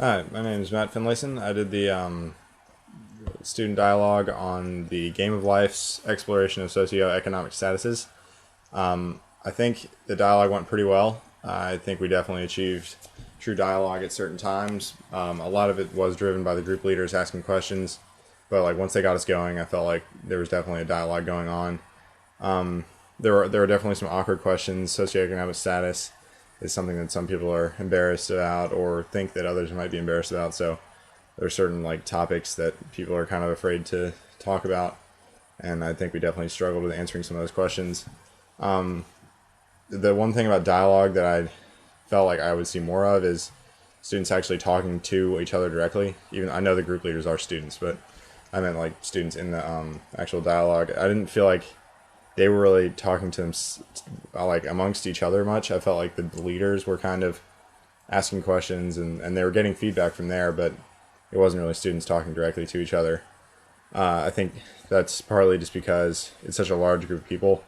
Hi, my name is Matt Finlayson. I did the student dialogue on the Game of Life's exploration of socioeconomic statuses. I think the dialogue went pretty well. I think we definitely achieved true dialogue at certain times. A lot of it was driven by the group leaders asking questions, but like once they got us going, I felt like there was definitely a dialogue going on. There were definitely some awkward questions. Socioeconomic status is something that some people are embarrassed about or think that others might be embarrassed about. So there are certain like topics that people are kind of afraid to talk about, and I think we definitely struggled with answering some of those questions. The one thing about dialogue that I felt like I would see more of is students actually talking to each other directly. Even I know the group leaders are students, but I meant like students in the actual dialogue. I didn't feel like they were really talking to them like amongst each other much. I felt like the leaders were kind of asking questions and they were getting feedback from there, but it wasn't really students talking directly to each other. I think that's partly just because it's such a large group of people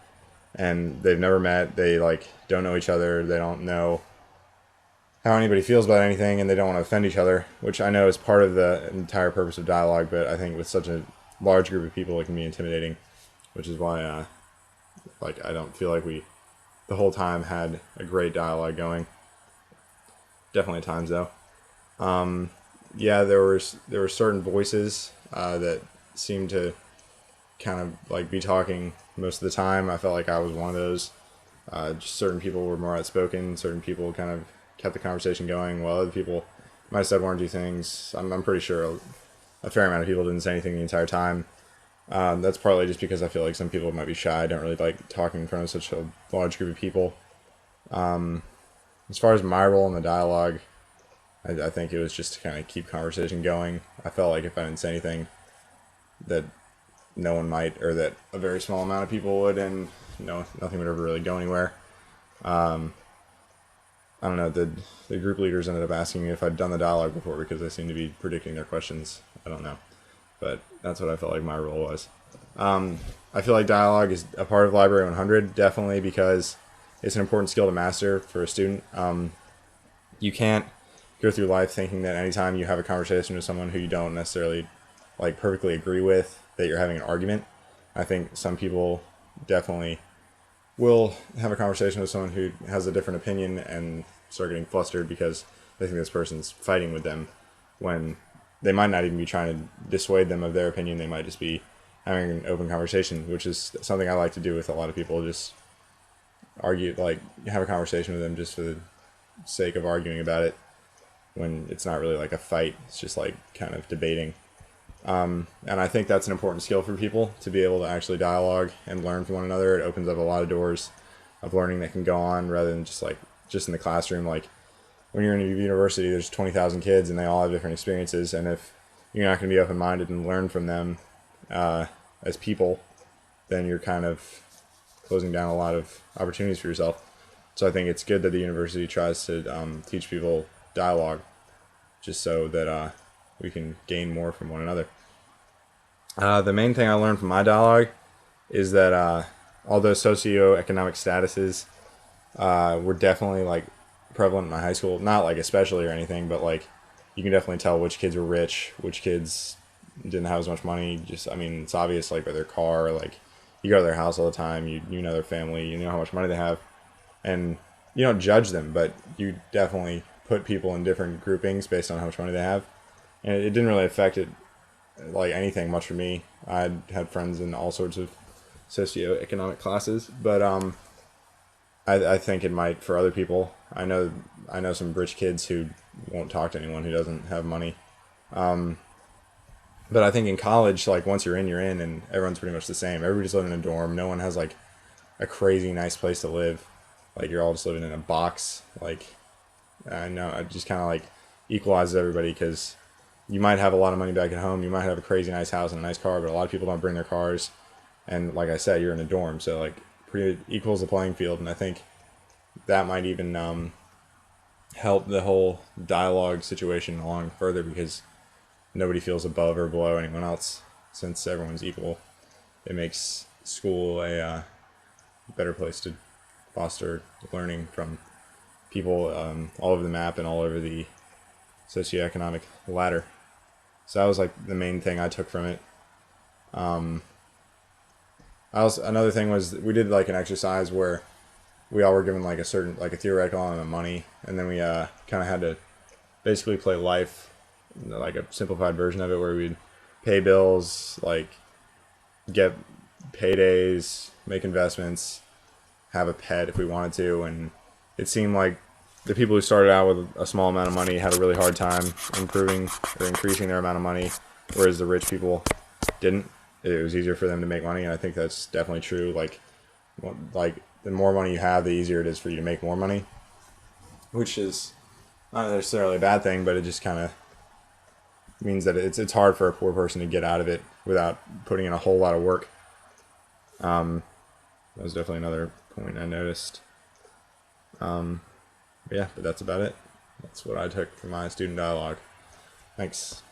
and they've never met. They like don't know each other. They don't know how anybody feels about anything, and they don't want to offend each other, which I know is part of the entire purpose of dialogue. But I think with such a large group of people, it can be intimidating, which is why like I don't feel like we the whole time had a great dialogue going. Definitely at times though. Yeah, there were certain voices that seemed to kind of like be talking most of the time. I felt like I was one of those. Just certain people were more outspoken. Certain people kind of kept the conversation going, while other people might have said one or two things. I'm pretty sure a fair amount of people didn't say anything the entire time. That's partly just because I feel like some people might be shy. Don't really like talking in front of such a large group of people. As far as my role in the dialogue, I think it was just to kind of keep conversation going. I felt like if I didn't say anything, that no one might, or that a very small amount of people would, and nothing would ever really go anywhere. I don't know. The group leaders ended up asking me if I'd done the dialogue before because they seemed to be predicting their questions. I don't know, but that's what I felt like my role was. I feel like dialogue is a part of Library 100, definitely because it's an important skill to master for a student. You can't go through life thinking that anytime you have a conversation with someone who you don't necessarily like perfectly agree with, that you're having an argument. I think some people definitely will have a conversation with someone who has a different opinion and start getting flustered because they think this person's fighting with them when they might not even be trying to dissuade them of their opinion. They might just be having an open conversation, which is something I like to do with a lot of people. Just argue, like have a conversation with them just for the sake of arguing about it when it's not really like a fight. It's just like kind of debating. And I think that's an important skill for people to be able to actually dialogue and learn from one another. It opens up a lot of doors of learning that can go on rather than just in the classroom. Like when you're in a university, there's 20,000 kids and they all have different experiences. And if you're not going to be open minded and learn from them as people, then you're kind of closing down a lot of opportunities for yourself. So I think it's good that the university tries to teach people dialogue just so that we can gain more from one another. The main thing I learned from my dialogue is that although socioeconomic statuses were definitely like prevalent in my high school, not like especially or anything, but like you can definitely tell which kids were rich, which kids didn't have as much money. Just I mean, it's obvious like by their car, like you go to their house all the time, you know their family, you know how much money they have, and you don't judge them, but you definitely put people in different groupings based on how much money they have, and it didn't really affect it like anything much for me. I had friends in all sorts of socioeconomic classes, but I think it might for other people. I know some rich kids who won't talk to anyone who doesn't have money. But I think in college, like once you're in, and everyone's pretty much the same. Everybody's living in a dorm. No one has like a crazy nice place to live. Like you're all just living in a box. Like I know it just kind of like equalizes everybody because you might have a lot of money back at home. You might have a crazy nice house and a nice car, but a lot of people don't bring their cars. And like I said, you're in a dorm, so like pretty equals the playing field. And I think that might even help the whole dialogue situation along further because nobody feels above or below anyone else since everyone's equal. It makes school a better place to foster learning from people all over the map and all over the socioeconomic ladder. So that was like the main thing I took from it. Another thing was we did like an exercise where we all were given like a theoretical amount of money, and then we kind of had to basically play life, like a simplified version of it, where we'd pay bills, like get paydays, make investments, have a pet if we wanted to. And it seemed like the people who started out with a small amount of money had a really hard time improving or increasing their amount of money, whereas the rich people didn't. It was easier for them to make money, and I think that's definitely true. Like the more money you have, the easier it is for you to make more money, which is not necessarily a bad thing, but it just kind of means that it's hard for a poor person to get out of it without putting in a whole lot of work. That was definitely another point I noticed. Yeah, but that's about it. That's what I took from my student dialogue. Thanks.